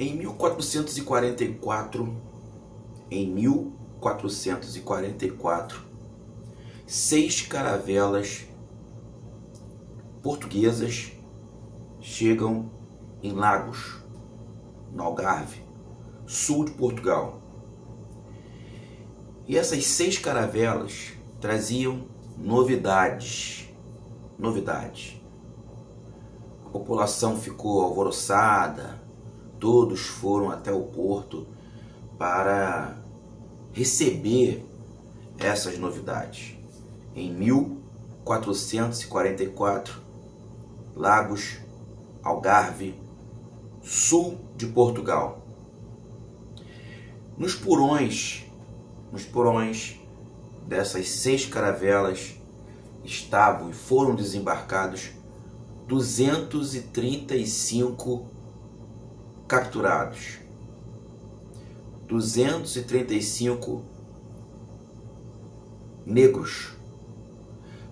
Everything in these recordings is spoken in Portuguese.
Em 1444, em 1444, 6 caravelas portuguesas chegam em Lagos, no Algarve, sul de Portugal. E essas 6 caravelas traziam novidades. A população ficou alvoroçada, todos foram até o porto para receber essas novidades. Em 1444, Lagos, Algarve, sul de Portugal. Nos porões dessas 6 caravelas estavam e foram desembarcados 235 capturados. 235 negros.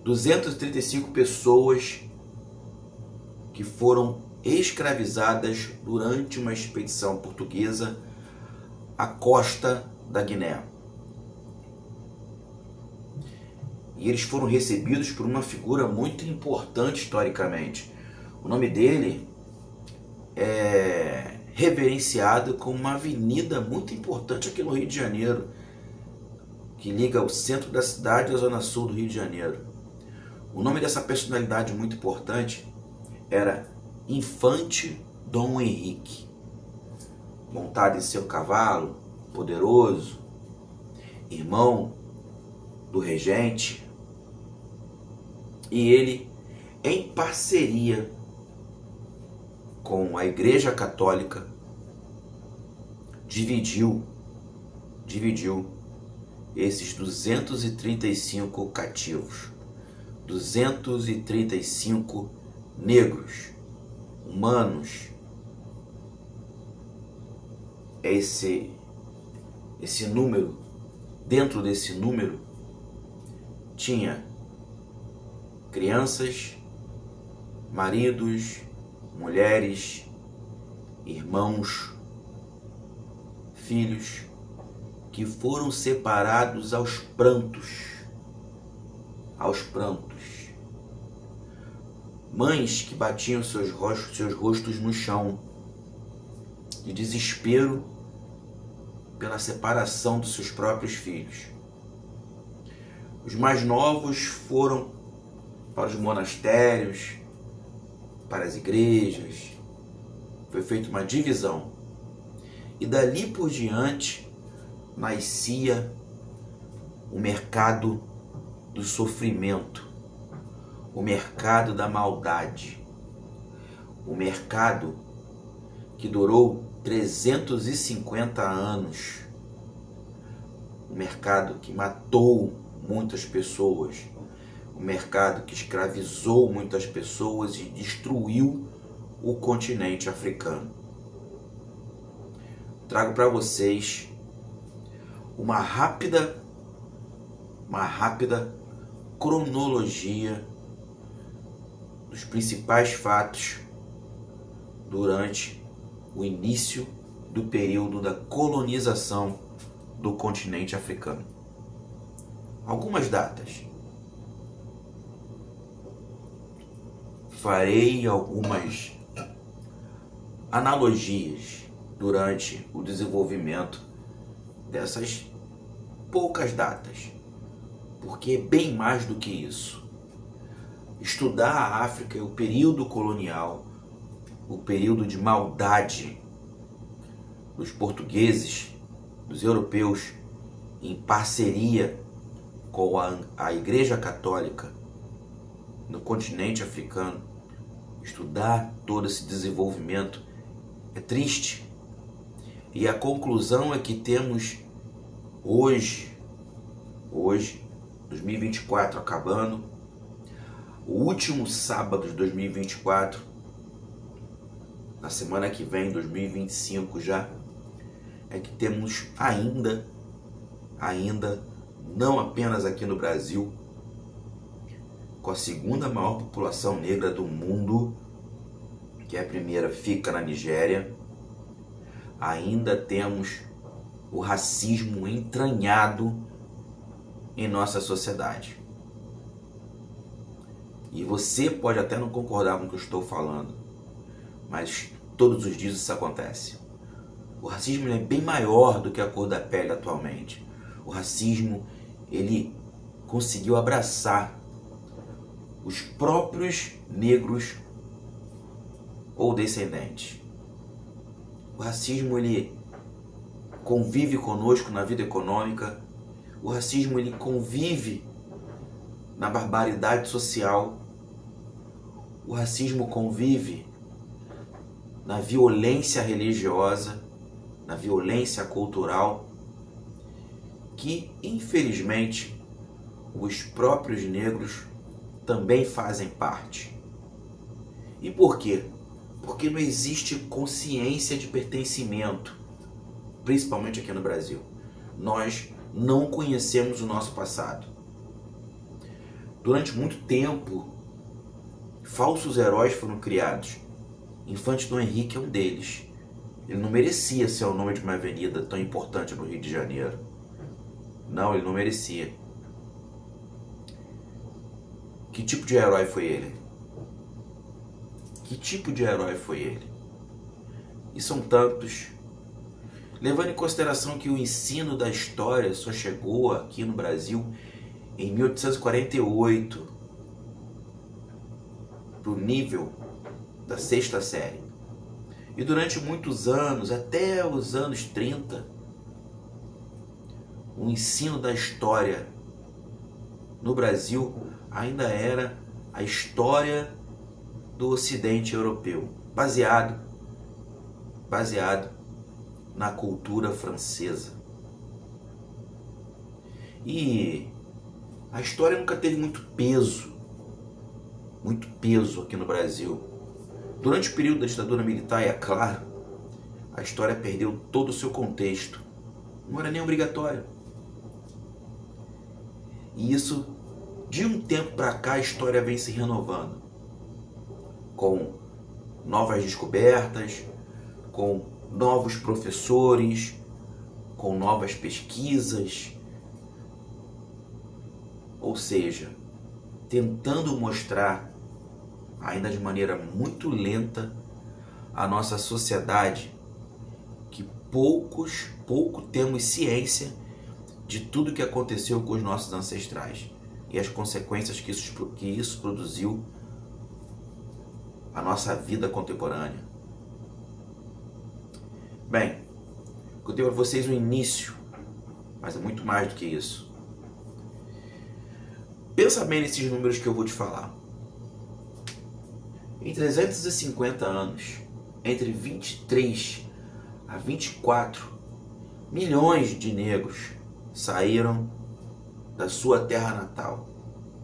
235 pessoas que foram escravizadas durante uma expedição portuguesa à costa da Guiné. E eles foram recebidos por uma figura muito importante historicamente. O nome dele é reverenciado como uma avenida muito importante aqui no Rio de Janeiro, que liga o centro da cidade à zona sul do Rio de Janeiro. O nome dessa personalidade muito importante era Infante Dom Henrique, montado em seu cavalo poderoso, irmão do regente, e ele, em parceria com a Igreja Católica, dividiu esses 235 cativos, 235 negros, humanos. Esse número, dentro desse número, tinha crianças, maridos, mulheres, irmãos, filhos, que foram separados aos prantos. Mães que batiam seus rostos no chão, de desespero pela separação dos seus próprios filhos. Os mais novos foram para os monastérios, para as igrejas. Foi feita uma divisão. E dali por diante nascia o mercado do sofrimento, o mercado da maldade, o mercado que durou 350 anos, o mercado que matou muitas pessoas, o mercado que escravizou muitas pessoas e destruiu o continente africano. Trago para vocês uma rápida cronologia dos principais fatos durante o início do período da colonização do continente africano. Algumas datas. Farei algumas analogias durante o desenvolvimento dessas poucas datas, porque é bem mais do que isso. Estudar a África e o período colonial, o período de maldade dos portugueses, dos europeus, em parceria com a Igreja Católica no continente africano, estudar todo esse desenvolvimento é triste. E a conclusão é que temos hoje, 2024 acabando, o último sábado de 2024, na semana que vem, 2025 já, é que temos ainda, não apenas aqui no Brasil, com a segunda maior população negra do mundo, que a primeira fica na Nigéria, ainda temos o racismo entranhado em nossa sociedade. E você pode até não concordar com o que eu estou falando, mas todos os dias isso acontece. O racismo é bem maior do que a cor da pele atualmente. O racismo, ele conseguiu abraçar os próprios negros ou descendentes. O racismo, ele convive conosco na vida econômica. O racismo, ele convive na barbaridade social. O racismo convive na violência religiosa, na violência cultural, que infelizmente os próprios negros também fazem parte. E por quê? Porque não existe consciência de pertencimento, principalmente aqui no Brasil. Nós não conhecemos o nosso passado. Durante muito tempo, falsos heróis foram criados. Infante Dom Henrique é um deles. Ele não merecia ser o nome de uma avenida tão importante no Rio de Janeiro. Não, ele não merecia. Que tipo de herói foi ele? Que tipo de herói foi ele? E são tantos. Levando em consideração que o ensino da história só chegou aqui no Brasil em 1848, para o nível da 6ª série. E durante muitos anos, até os anos 30, o ensino da história no Brasil ainda era a história do Ocidente europeu, baseado na cultura francesa. E a história nunca teve muito peso aqui no Brasil. Durante o período da ditadura militar, é claro, a história perdeu todo o seu contexto. Não era nem obrigatório. E isso, de um tempo para cá, a história vem se renovando. Com novas descobertas, com novos professores, com novas pesquisas. Ou seja, tentando mostrar, ainda de maneira muito lenta, a nossa sociedade que pouco temos ciência de tudo que aconteceu com os nossos ancestrais e as consequências que isso produziu à nossa vida contemporânea. Bem, eu tenho para vocês um início, mas é muito mais do que isso. Pensa bem nesses números que eu vou te falar. Em 350 anos, entre 23 a 24 milhões de negros saíram da sua terra natal,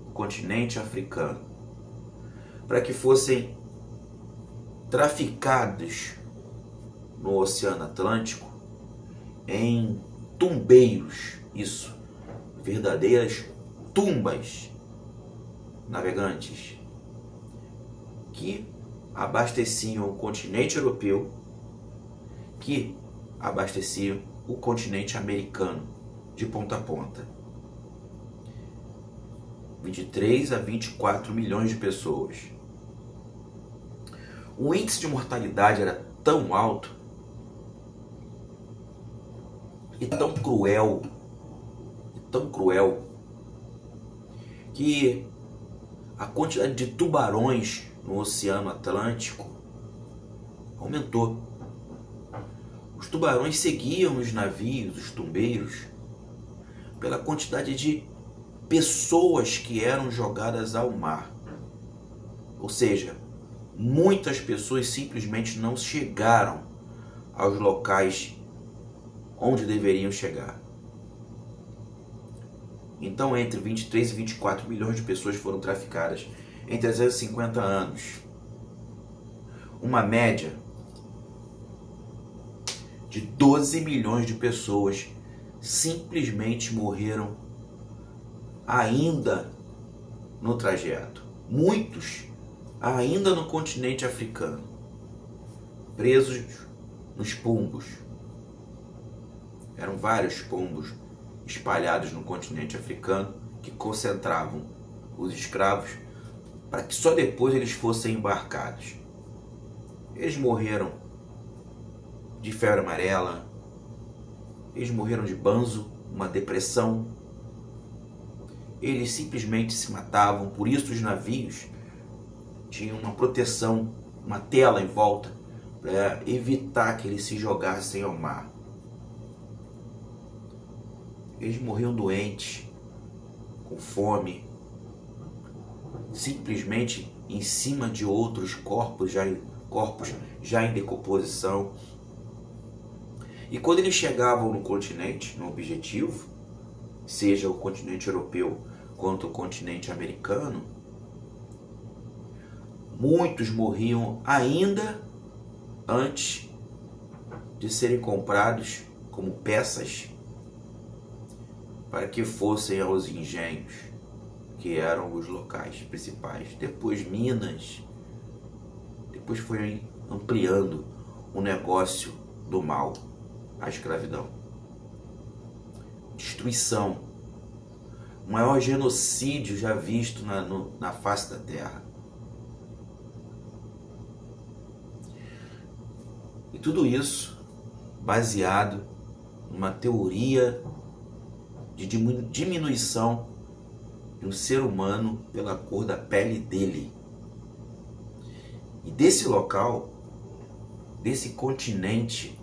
o continente africano, para que fossem traficados no Oceano Atlântico em tumbeiros, isso, verdadeiras tumbas navegantes que abasteciam o continente europeu, que abasteciam o continente americano de ponta a ponta. 23 a 24 milhões de pessoas. O índice de mortalidade era tão alto e tão cruel, que a quantidade de tubarões no Oceano Atlântico aumentou. Os tubarões seguiam os navios, os tumbeiros, pela quantidade de pessoas que eram jogadas ao mar. Ou seja, muitas pessoas simplesmente não chegaram aos locais onde deveriam chegar. Então, entre 23 e 24 milhões de pessoas foram traficadas em 350 anos. Uma média de 12 milhões de pessoas simplesmente morreram ainda no trajeto. Muitos ainda no continente africano, presos nos pombos. Eram vários pombos espalhados no continente africano que concentravam os escravos para que só depois eles fossem embarcados. Eles morreram de febre amarela, eles morreram de banzo, uma depressão. Eles simplesmente se matavam, por isso os navios tinham uma proteção, uma tela em volta, para evitar que eles se jogassem ao mar. Eles morriam doentes, com fome, simplesmente em cima de outros corpos já em decomposição. E quando eles chegavam no continente, no objetivo, seja o continente europeu quanto o continente americano, muitos morriam ainda antes de serem comprados como peças para que fossem aos engenhos, que eram os locais principais. Depois Minas, depois foi ampliando o negócio do mal, a escravidão. Destruição, o maior genocídio já visto na face da terra. E tudo isso baseado numa teoria de diminuição de um ser humano pela cor da pele dele. E desse local, desse continente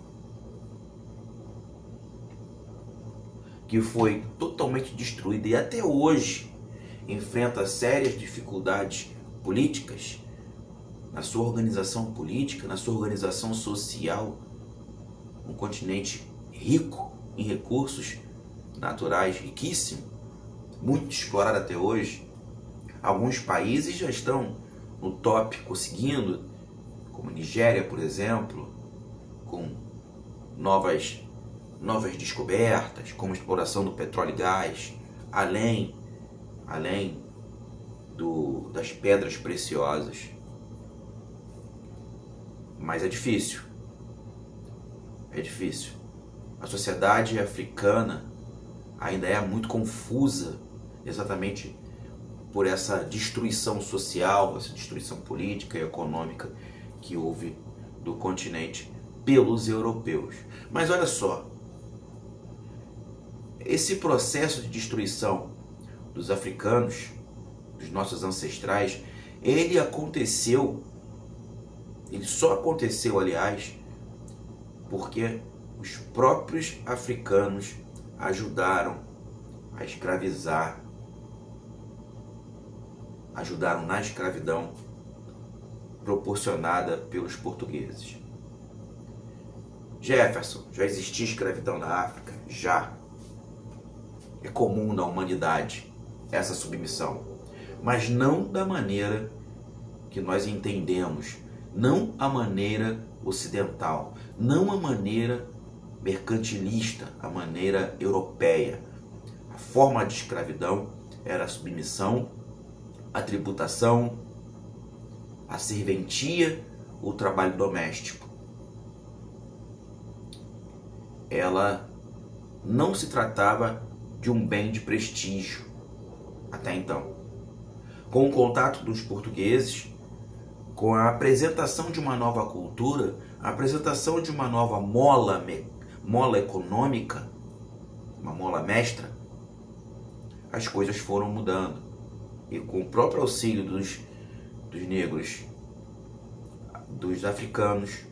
que foi totalmente destruído e até hoje enfrenta sérias dificuldades políticas na sua organização política, na sua organização social, um continente rico em recursos naturais, riquíssimo, muito explorado até hoje. Alguns países já estão no top, conseguindo, como Nigéria, por exemplo, com novas descobertas, como a exploração do petróleo e gás, além das pedras preciosas. Mas é difícil. A sociedade africana ainda é muito confusa, exatamente por essa destruição social, essa destruição política e econômica que houve do continente pelos europeus. Mas olha só, esse processo de destruição dos africanos, dos nossos ancestrais, ele só aconteceu, aliás, porque os próprios africanos ajudaram a escravizar, ajudaram na escravidão proporcionada pelos portugueses. Jefferson, já existia escravidão na África? Já. É comum na humanidade essa submissão, mas não da maneira que nós entendemos, não a maneira ocidental, não a maneira mercantilista, a maneira europeia. A forma de escravidão era a submissão, a tributação, a serventia, o trabalho doméstico. Ela não se tratava de um bem de prestígio até então. Com o contato dos portugueses, com a apresentação de uma nova cultura, a apresentação de uma nova mola econômica, uma mola mestra, as coisas foram mudando. E com o próprio auxílio dos negros, dos africanos,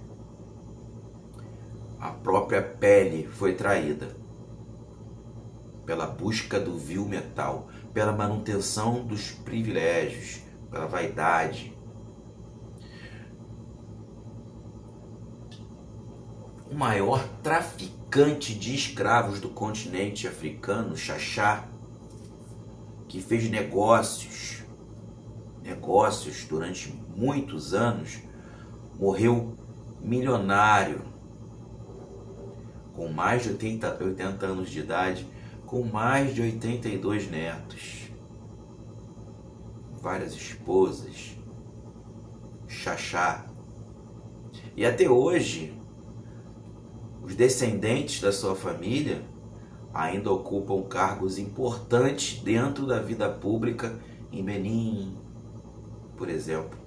a própria pele foi traída pela busca do vil metal, pela manutenção dos privilégios, pela vaidade. O maior traficante de escravos do continente africano, Xaxá, que fez negócios durante muitos anos, morreu milionário, com mais de 80 anos de idade, com mais de 82 netos, várias esposas, Xaxá. E até hoje, os descendentes da sua família ainda ocupam cargos importantes dentro da vida pública em Benin, por exemplo.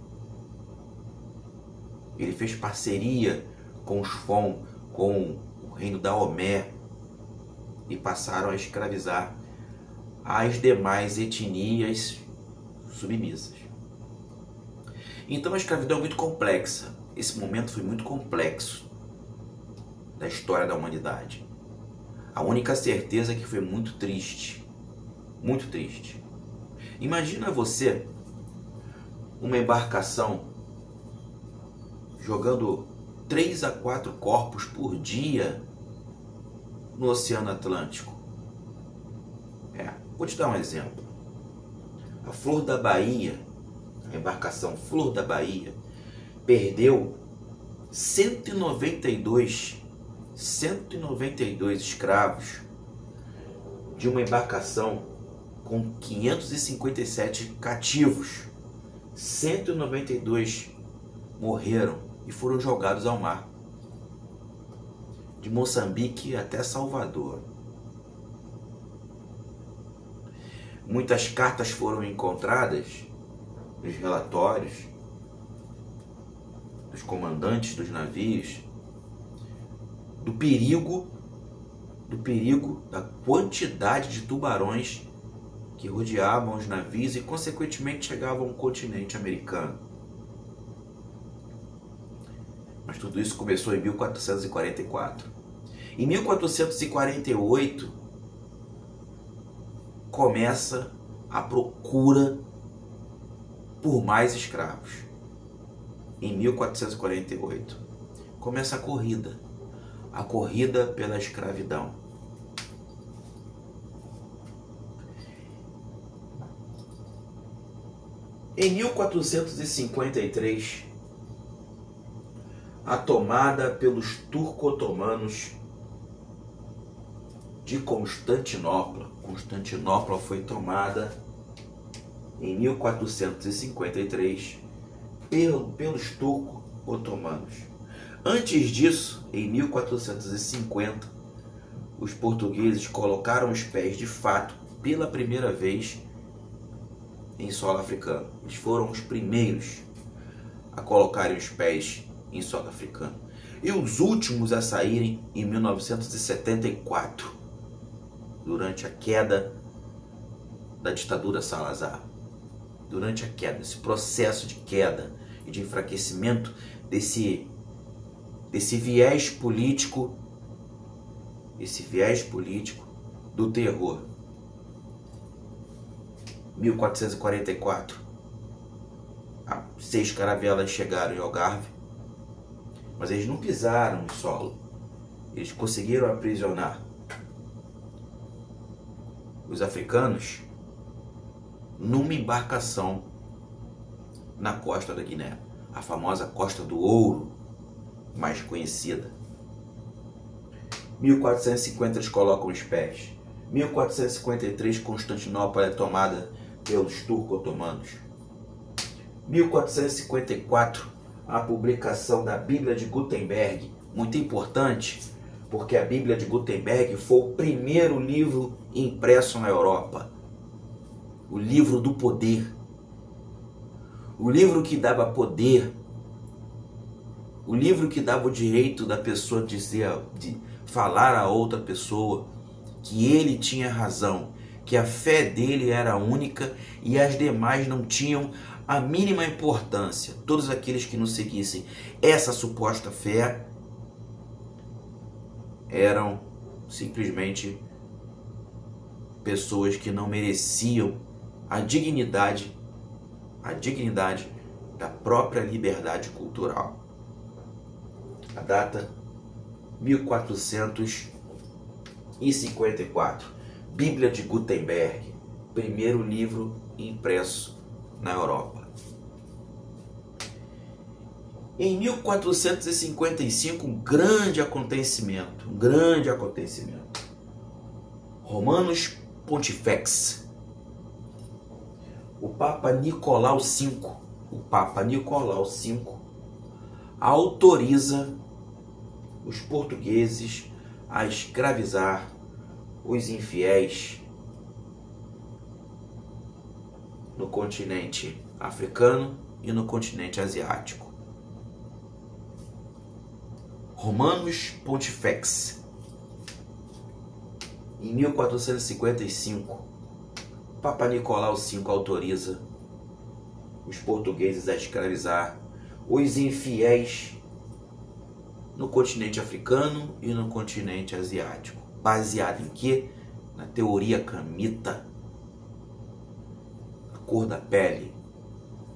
Ele fez parceria com os Fon, com o reino da Omé, e passaram a escravizar as demais etnias submissas. Então a escravidão é muito complexa. Esse momento foi muito complexo da história da humanidade. A única certeza é que foi muito triste. Muito triste. Imagina você, uma embarcação, jogando 3 a 4 corpos por dia no Oceano Atlântico. Vou te dar um exemplo. A Flor da Bahia, a embarcação Flor da Bahia, perdeu 192 escravos de uma embarcação com 557 cativos. 192 morreram e foram jogados ao mar, de Moçambique até Salvador. Muitas cartas foram encontradas nos relatórios dos comandantes dos navios do perigo, da quantidade de tubarões que rodeavam os navios e consequentemente chegavam ao continente americano. Mas tudo isso começou em 1444. Em 1448 começa a procura por mais escravos. Em 1448 começa a corrida pela escravidão. Em 1453, a tomada pelos turco-otomanos de Constantinopla. Constantinopla foi tomada em 1453 pelos turco-otomanos. Antes disso, em 1450, os portugueses colocaram os pés de fato pela primeira vez em solo africano. Eles foram os primeiros a colocarem os pés em solo africano. E os últimos a saírem em 1974, durante a queda da ditadura Salazar. Durante a queda, esse processo de queda e de enfraquecimento desse viés político, do terror. 1444, 6 caravelas chegaram em Algarve, mas eles não pisaram no solo. Eles conseguiram aprisionar os africanos numa embarcação na costa da Guiné, a famosa Costa do Ouro, mais conhecida. 1450 eles colocam os pés. 1453 Constantinopla é tomada pelos turco-otomanos. 1454 a publicação da Bíblia de Gutenberg, muito importante, porque a Bíblia de Gutenberg foi o primeiro livro impresso na Europa. O livro do poder. O livro que dava poder. O livro que dava o direito da pessoa de falar a outra pessoa que ele tinha razão, que a fé dele era única e as demais não tinham a mínima importância. Todos aqueles que não seguissem essa suposta fé eram simplesmente pessoas que não mereciam a dignidade da própria liberdade cultural. A data 1454, Bíblia de Gutenberg, primeiro livro impresso na Europa. Em 1455, um grande acontecimento. Romanus Pontifex. O Papa Nicolau V autoriza os portugueses a escravizar os infiéis no continente africano e no continente asiático. Romanus Pontifex, em 1455, Papa Nicolau V autoriza os portugueses a escravizar os infiéis no continente africano e no continente asiático. Baseado em quê? Na teoria camita. Na cor da pele.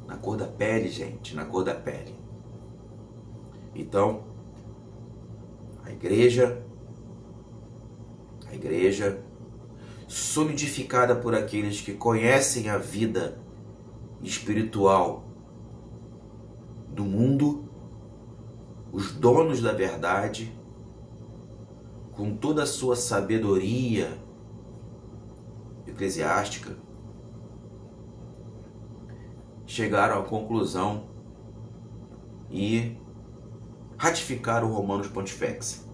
Na cor da pele, gente. Na cor da pele. Então, a igreja, solidificada por aqueles que conhecem a vida espiritual do mundo, os donos da verdade, com toda a sua sabedoria eclesiástica, chegaram à conclusão e ratificaram o Romanus Pontifex.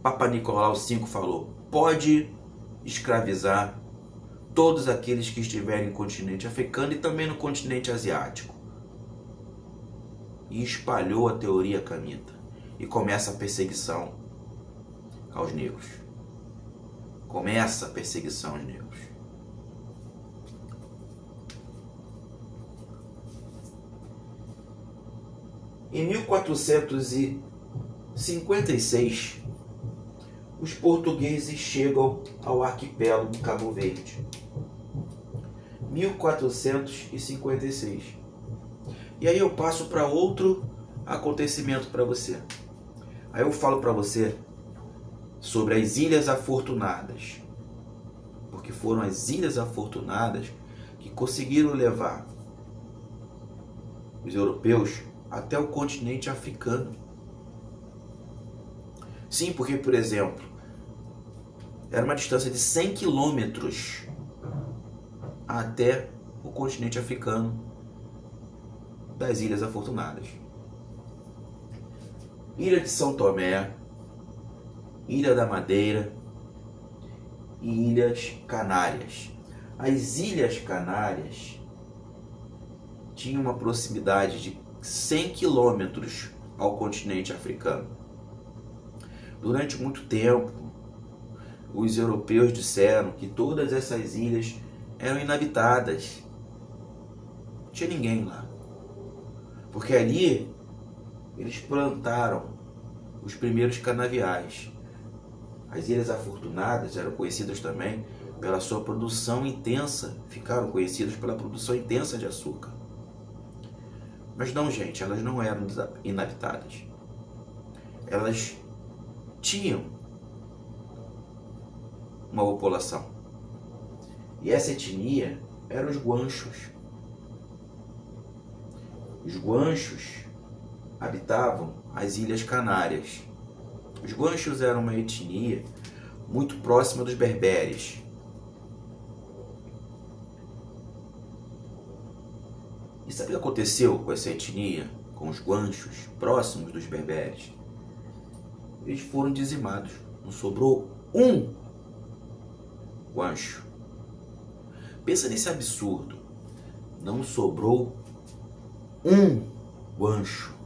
Papa Nicolau V falou: pode escravizar todos aqueles que estiverem no continente africano e também no continente asiático. E espalhou a teoria camita. E começa a perseguição aos negros. Começa a perseguição aos negros. Em 1456, os portugueses chegam ao arquipélago de Cabo Verde. 1456. E aí eu passo para outro acontecimento para você. Aí eu falo para você sobre as Ilhas Afortunadas. Porque foram as Ilhas Afortunadas que conseguiram levar os europeus até o continente africano. Sim, porque, por exemplo, era uma distância de 100 quilômetros até o continente africano das Ilhas Afortunadas. Ilha de São Tomé, Ilha da Madeira e Ilhas Canárias. As Ilhas Canárias tinham uma proximidade de 100 quilômetros ao continente africano. Durante muito tempo, os europeus disseram que todas essas ilhas eram inabitadas. Não tinha ninguém lá. Porque ali eles plantaram os primeiros canaviais. As Ilhas Afortunadas eram conhecidas também pela sua produção intensa, ficaram conhecidas pela produção intensa de açúcar. Mas não, gente, elas não eram inabitadas. Elas tinham uma população. E essa etnia eram os guanchos. Os guanchos habitavam as Ilhas Canárias. Os guanchos eram uma etnia muito próxima dos berberes. E sabe o que aconteceu com essa etnia, com os guanchos próximos dos berberes? Eles foram dizimados. Não sobrou um guancho. Pensa nesse absurdo. Não sobrou um guancho.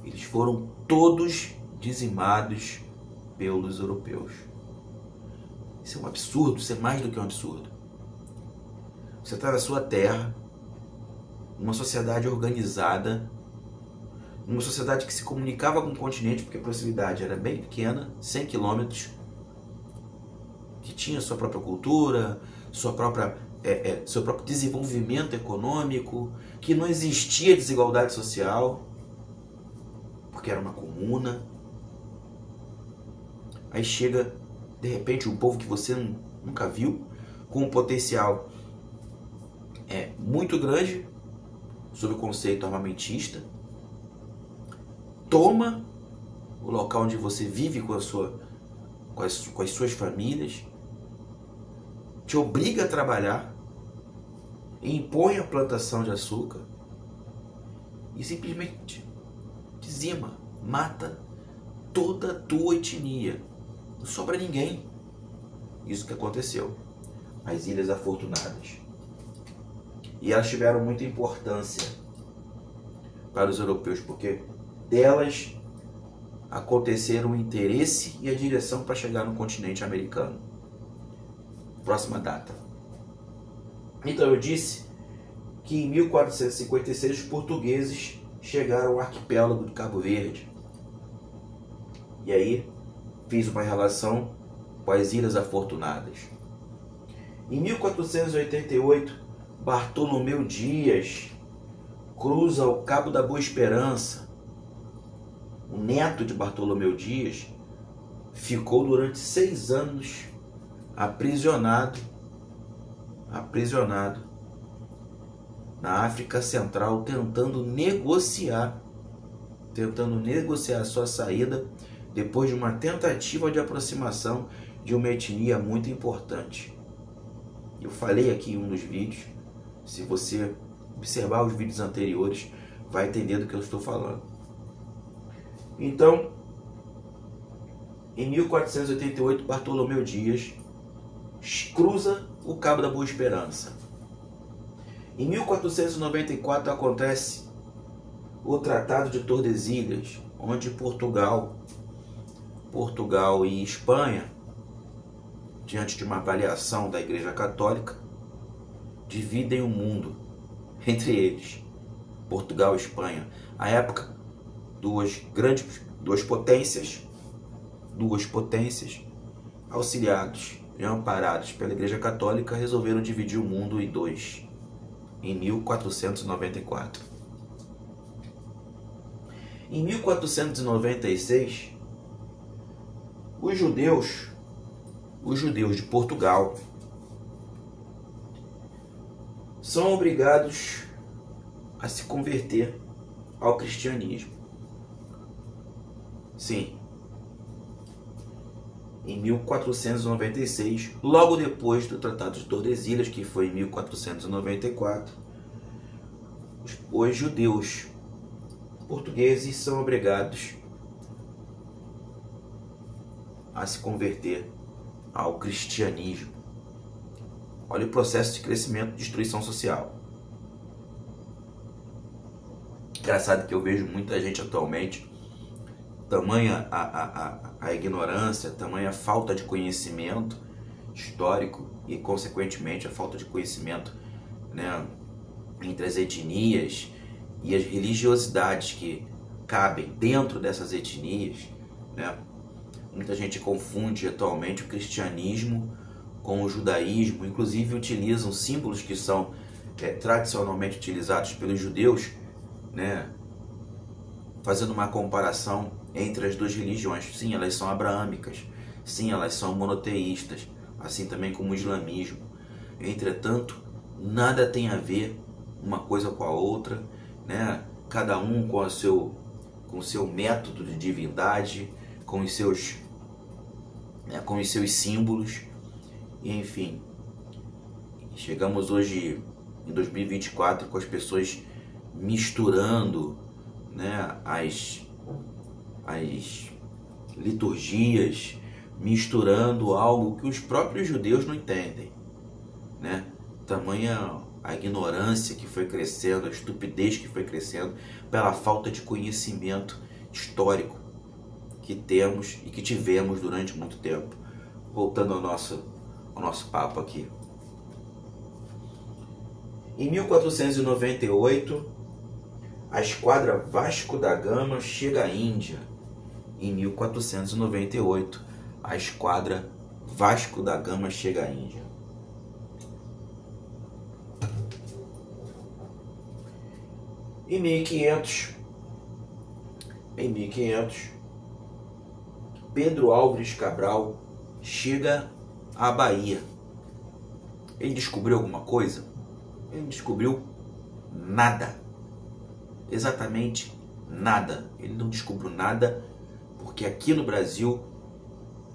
Eles foram todos dizimados pelos europeus. Isso é um absurdo, isso é mais do que um absurdo. Você está na sua terra, numa sociedade organizada, numa sociedade que se comunicava com o continente, porque a proximidade era bem pequena, 100 quilômetros, que tinha sua própria cultura, seu próprio desenvolvimento econômico, que não existia desigualdade social, porque era uma comuna. Aí chega, de repente, um povo que você nunca viu, com um potencial muito grande, sob o conceito armamentista, toma o local onde você vive com as suas famílias, te obriga a trabalhar, impõe a plantação de açúcar e simplesmente dizima mata toda a tua etnia. Não sobra ninguém. Isso que aconteceu. As Ilhas Afortunadas. E elas tiveram muita importância para os europeus, porque delas aconteceram o interesse e a direção para chegar no continente americano. Próxima data. Então eu disse que em 1456 os portugueses chegaram ao arquipélago de Cabo Verde. E aí fiz uma relação com as Ilhas Afortunadas. Em 1488, Bartolomeu Dias cruza o Cabo da Boa Esperança. O neto de Bartolomeu Dias ficou durante 6 anos aprisionado na África Central, tentando negociar sua saída depois de uma tentativa de aproximação de uma etnia muito importante. Eu falei aqui em um dos vídeos, se você observar os vídeos anteriores, vai entender do que eu estou falando. Então, em 1488, Bartolomeu Dias cruza o Cabo da Boa Esperança. Em 1494 acontece o Tratado de Tordesilhas, onde Portugal e Espanha, diante de uma avaliação da Igreja Católica, dividem o mundo entre eles, Portugal e Espanha. À época, duas potências, auxiliados e amparados pela Igreja Católica, resolveram dividir o mundo em dois, em 1494. Em 1496, os judeus de Portugal são obrigados a se converter ao cristianismo. Sim, em 1496, logo depois do Tratado de Tordesilhas, que foi em 1494, os judeus portugueses são obrigados a se converter ao cristianismo. Olha o processo de crescimento e destruição social. Engraçado que eu vejo muita gente atualmente, tamanha a ignorância, tamanha a falta de conhecimento histórico e, consequentemente, a falta de conhecimento, né, entre as etnias e as religiosidades que cabem dentro dessas etnias, né? Muita gente confunde atualmente o cristianismo com o judaísmo, inclusive utilizam símbolos que são tradicionalmente utilizados pelos judeus, né, fazendo uma comparação entre as duas religiões. Sim, elas são abraâmicas, sim, elas são monoteístas, assim também como o islamismo. Entretanto, nada tem a ver uma coisa com a outra, né? Cada um com o seu método de divindade, com os seus símbolos, e, enfim, chegamos hoje em 2024 com as pessoas misturando, né, as liturgias, misturando algo que os próprios judeus não entendem, né? Tamanha a ignorância que foi crescendo, a estupidez que foi crescendo pela falta de conhecimento histórico que temos e que tivemos durante muito tempo. Voltando ao nosso papo aqui. Em 1498, a esquadra Vasco da Gama chega à Índia. Em 1498, a esquadra Vasco da Gama chega à Índia. Em 1500, Pedro Álvares Cabral chega à Bahia. Ele descobriu alguma coisa? Ele não descobriu nada. Exatamente nada. Ele não descobriu nada porque aqui no Brasil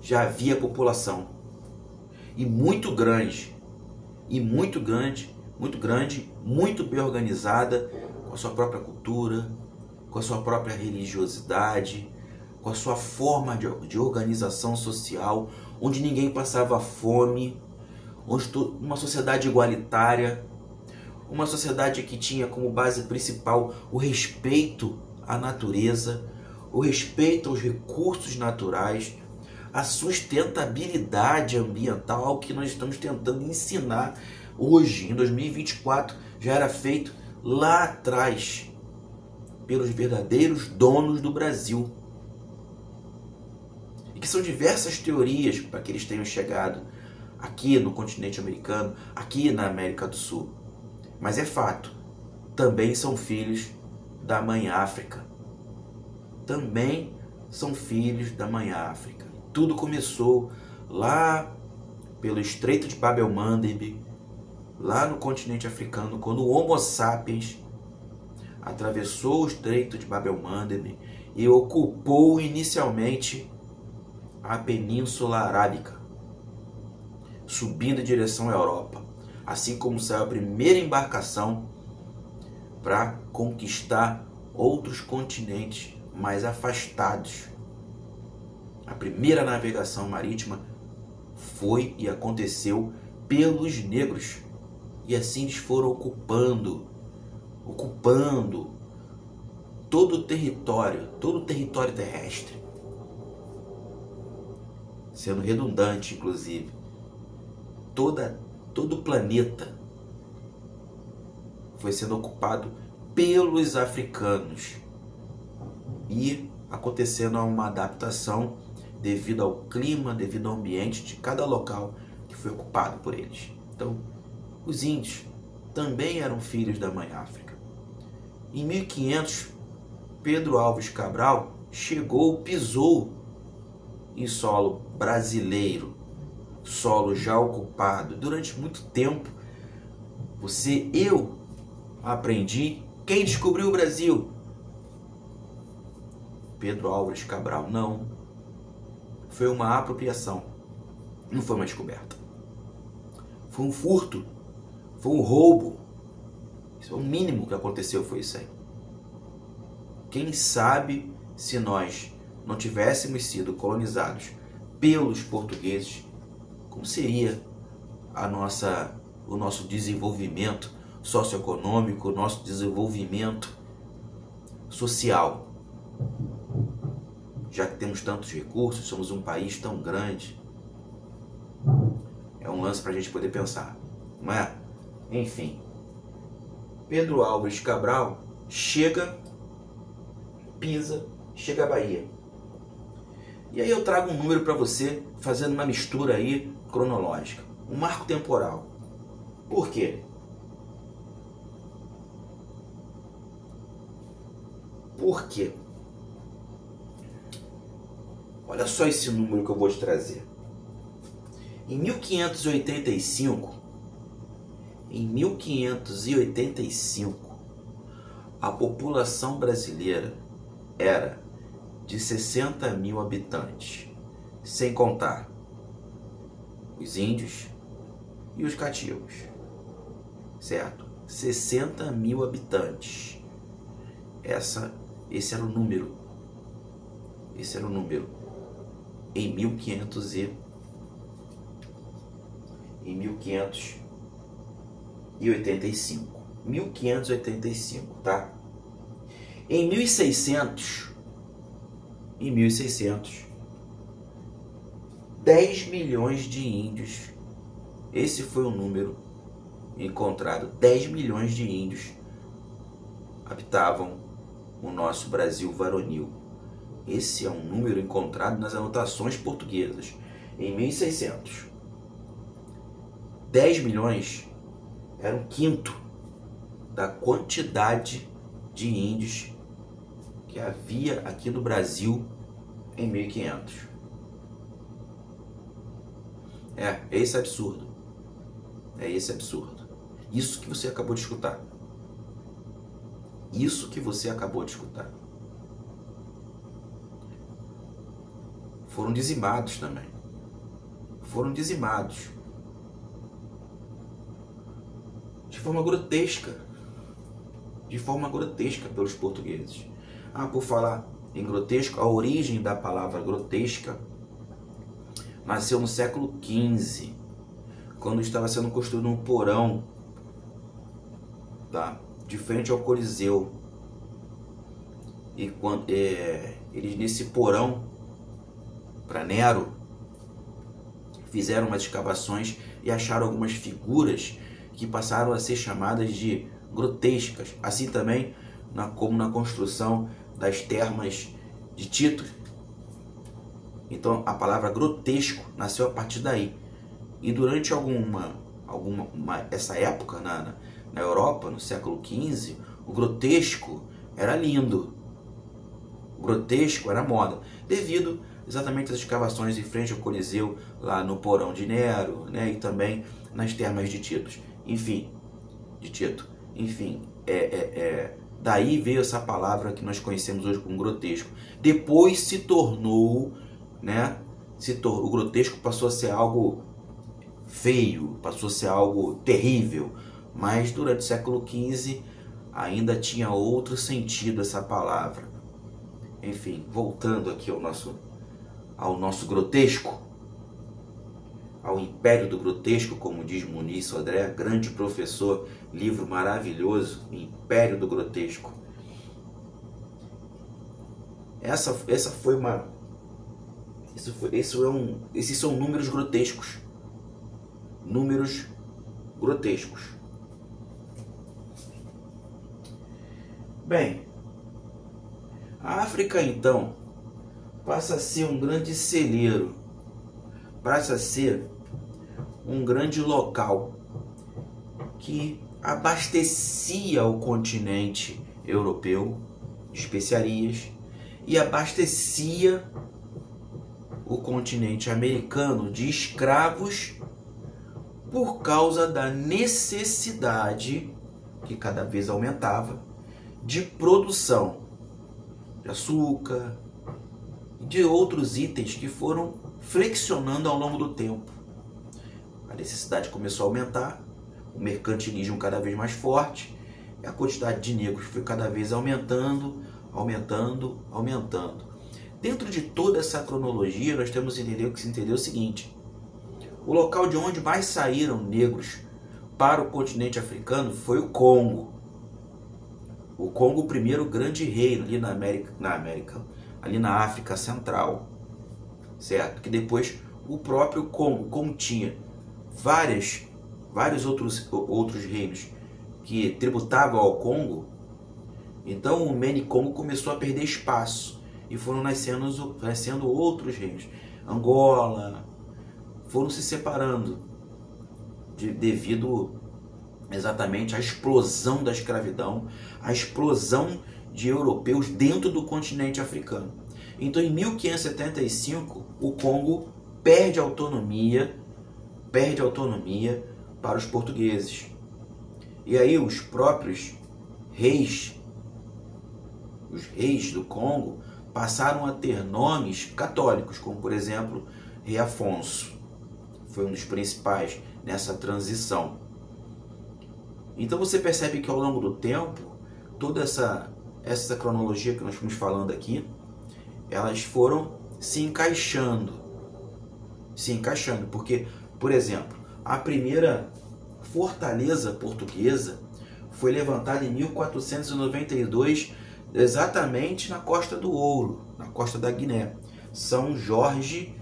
já havia população. E muito grande, muito bem organizada, com a sua própria cultura, com a sua própria religiosidade, com a sua forma de organização social, onde ninguém passava fome, uma sociedade igualitária, uma sociedade que tinha como base principal o respeito à natureza, o respeito aos recursos naturais, a sustentabilidade ambiental, algo que nós estamos tentando ensinar hoje, em 2024, já era feito lá atrás pelos verdadeiros donos do Brasil. E que são diversas teorias para que eles tenham chegado aqui no continente americano, aqui na América do Sul. Mas é fato, também são filhos da mãe África. Também são filhos da mãe África. Tudo começou lá pelo Estreito de Bab el-Mandeb, lá no continente africano, quando o Homo sapiens atravessou o Estreito de Bab el-Mandeb e ocupou inicialmente a Península Arábica, subindo em direção à Europa, assim como saiu a primeira embarcação para conquistar outros continentes mais afastados. A primeira navegação marítima foi e aconteceu pelos negros. E assim eles foram ocupando todo o território terrestre. Sendo redundante, inclusive. Todo o planeta foi sendo ocupado pelos africanos. E acontecendo uma adaptação devido ao clima, devido ao ambiente de cada local que foi ocupado por eles. Então, os índios também eram filhos da mãe África. Em 1500, Pedro Álvares Cabral pisou em solo brasileiro, solo já ocupado. Durante muito tempo, eu aprendi. Quem descobriu o Brasil? Pedro Álvares Cabral. Não. Foi uma apropriação. Não foi uma descoberta. Foi um furto. Foi um roubo. Isso é o mínimo que aconteceu, foi isso aí. Quem sabe se nós não tivéssemos sido colonizados pelos portugueses, como seria o nosso desenvolvimento socioeconômico, o nosso desenvolvimento social? Já que temos tantos recursos, somos um país tão grande. É um lance para a gente poder pensar, não é? Enfim, Pedro Álvares Cabral pisa, chega à Bahia. E aí eu trago um número para você, fazendo uma mistura aí cronológica, um marco temporal. Por quê? Por quê? Olha só esse número que eu vou te trazer. Em 1585, a população brasileira era de 60 mil habitantes, sem contar os índios e os cativos, certo? 60 mil habitantes. Esse era o número. Em 1585, tá? Em 1600, 10 milhões de índios, esse foi o número encontrado, 10 milhões de índios habitavam o nosso Brasil varonil. Esse é um número encontrado nas anotações portuguesas. Em 1600, 10 milhões era um quinto da quantidade de índios que havia aqui no Brasil em 1500. É esse absurdo. Isso que você acabou de escutar. Foram dizimados também. De forma grotesca pelos portugueses. Por falar em grotesco, a origem da palavra grotesca nasceu no século XV, quando estava sendo construído um porão, tá, de frente ao Coliseu. E quando eles nesse porão, para Nero, fizeram umas escavações e acharam algumas figuras que passaram a ser chamadas de grotescas. Assim também como na construção das termas de Tito. Então a palavra grotesco nasceu a partir daí. E durante essa época na Europa, no século XV, o grotesco era lindo. O grotesco era moda, devido exatamente às escavações em frente ao Coliseu, lá no porão de Nero, né, e também nas termas de Tito. Enfim, daí veio essa palavra que nós conhecemos hoje como grotesco. Depois se tornou, né, o grotesco passou a ser algo feio, passou a ser algo terrível, mas durante o século XV ainda tinha outro sentido essa palavra. Enfim, voltando aqui ao nosso grotesco, ao Império do Grotesco, como diz Muniz Sodré, grande professor, livro maravilhoso, Império do Grotesco. Esses são números grotescos. Números grotescos. Bem, a África então passa a ser um grande celeiro, passa a ser um grande local que abastecia o continente europeu de especiarias e abastecia o continente americano de escravos por causa da necessidade, que cada vez aumentava, de produção de açúcar e de outros itens que foram flexionando ao longo do tempo. A necessidade começou a aumentar, o mercantilismo cada vez mais forte, e a quantidade de negros foi cada vez aumentando. Dentro de toda essa cronologia, nós temos que entender o seguinte: o local de onde mais saíram negros para o continente africano foi o Congo. O Congo, o primeiro grande reino ali ali na África Central, certo? Que depois o próprio Congo, como tinha vários outros reinos que tributavam ao Congo, então o Meni-Congo começou a perder espaço e foram nascendo outros reinos. Angola, foram se separando devido exatamente à explosão da escravidão, à explosão de europeus dentro do continente africano. Então, em 1575, o Congo perde autonomia para os portugueses. E aí os próprios reis do Congo passaram a ter nomes católicos, como por exemplo, Rei Afonso. Foi um dos principais nessa transição. Então você percebe que ao longo do tempo, toda essa cronologia que nós fomos falando aqui, elas foram se encaixando, porque, por exemplo, a primeira fortaleza portuguesa foi levantada em 1492, exatamente na Costa do Ouro, na costa da Guiné, São Jorge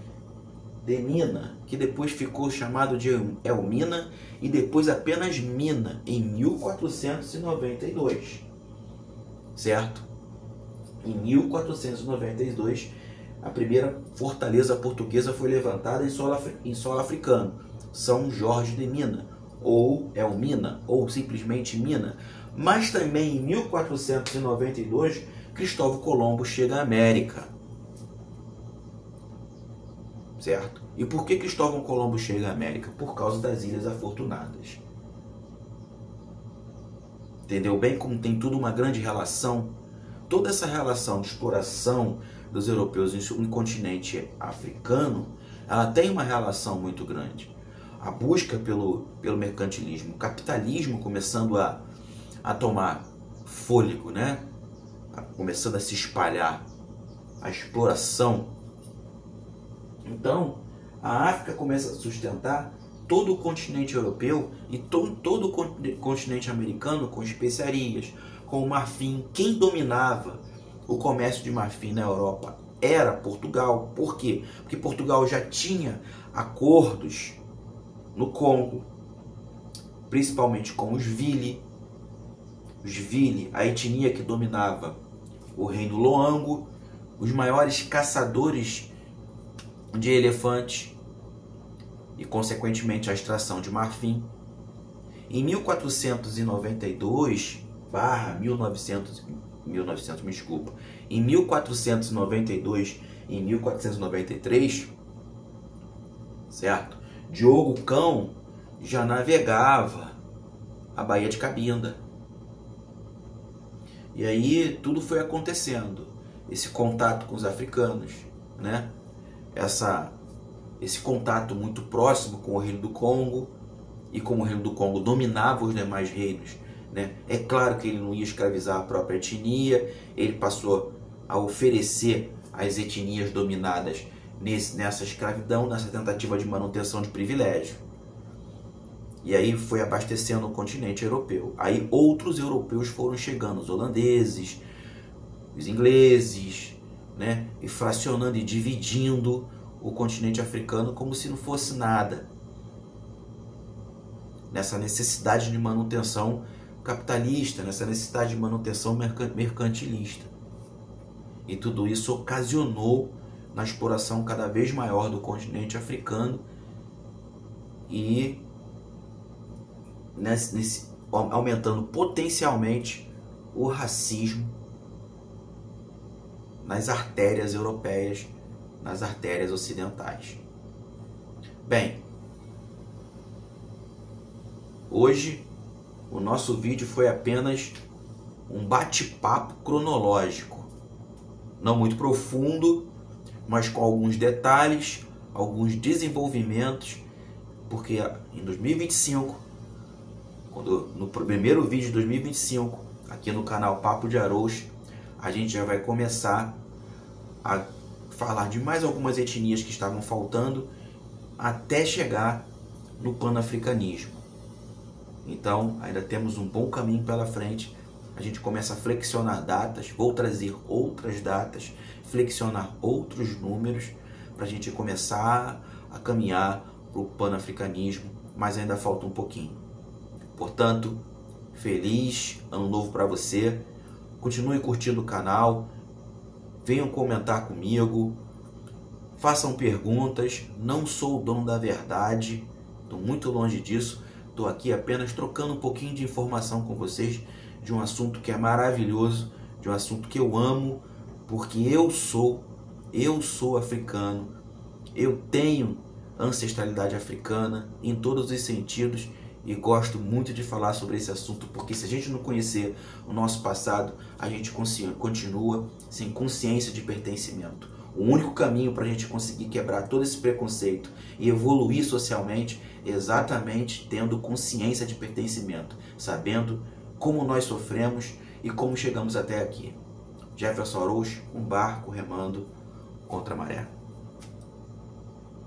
de Mina, que depois ficou chamado de Elmina e depois apenas Mina, em 1492, certo? Em 1492, a primeira fortaleza portuguesa foi levantada em solo africano, São Jorge de Mina, ou Elmina, ou simplesmente Mina. Mas também em 1492, Cristóvão Colombo chega à América, certo? E por que Cristóvão Colombo chega à América? Por causa das Ilhas Afortunadas. Entendeu bem como tem tudo uma grande relação? Toda essa relação de exploração dos europeus no continente africano, ela tem uma relação muito grande. A busca pelo mercantilismo, o capitalismo começando a tomar fôlego, né? começando a se espalhar, a exploração. Então, a África começa a sustentar todo o continente europeu e todo o continente americano com especiarias, com o marfim. Quem dominava o comércio de marfim na Europa era Portugal. Por quê? Porque Portugal já tinha acordos no Congo, principalmente com os Vili. Os Vili, a etnia que dominava o reino Loango, os maiores caçadores de elefantes e, consequentemente, a extração de marfim. Em 1492 em 1492 e em 1493, certo? Diogo Cão já navegava a Baía de Cabinda. E aí tudo foi acontecendo. Esse contato com os africanos, né? Esse contato muito próximo com o reino do Congo, e como o reino do Congo dominava os demais reinos, né? É claro que ele não ia escravizar a própria etnia, ele passou a oferecer às etnias dominadas nessa escravidão, nessa tentativa de manutenção de privilégio. E aí foi abastecendo o continente europeu. Aí outros europeus foram chegando, os holandeses, os ingleses, né? E fracionando e dividindo o continente africano como se não fosse nada. Nessa necessidade de manutenção capitalista, nessa necessidade de manutenção mercantilista. E tudo isso ocasionou na exploração cada vez maior do continente africano e aumentando potencialmente o racismo nas artérias europeias, nas artérias ocidentais. Bem, hoje o nosso vídeo foi apenas um bate-papo cronológico, não muito profundo, mas com alguns detalhes, alguns desenvolvimentos, porque em 2025, no primeiro vídeo de 2025, aqui no canal Papo de Arous, a gente já vai começar a falar de mais algumas etnias que estavam faltando até chegar no panafricanismo. Então, ainda temos um bom caminho pela frente. A gente começa a flexionar datas, vou trazer outras datas, flexionar outros números para a gente começar a caminhar para o panafricanismo, mas ainda falta um pouquinho. Portanto, feliz ano novo para você. Continue curtindo o canal, venham comentar comigo, façam perguntas. Não sou o dono da verdade, estou muito longe disso. Estou aqui apenas trocando um pouquinho de informação com vocês de um assunto que é maravilhoso, de um assunto que eu amo, porque eu sou africano, eu tenho ancestralidade africana em todos os sentidos e gosto muito de falar sobre esse assunto, porque se a gente não conhecer o nosso passado, a gente continua sem consciência de pertencimento. O único caminho para a gente conseguir quebrar todo esse preconceito e evoluir socialmente é exatamente tendo consciência de pertencimento, sabendo como nós sofremos e como chegamos até aqui. Jefferson Arous, um barco remando contra a maré.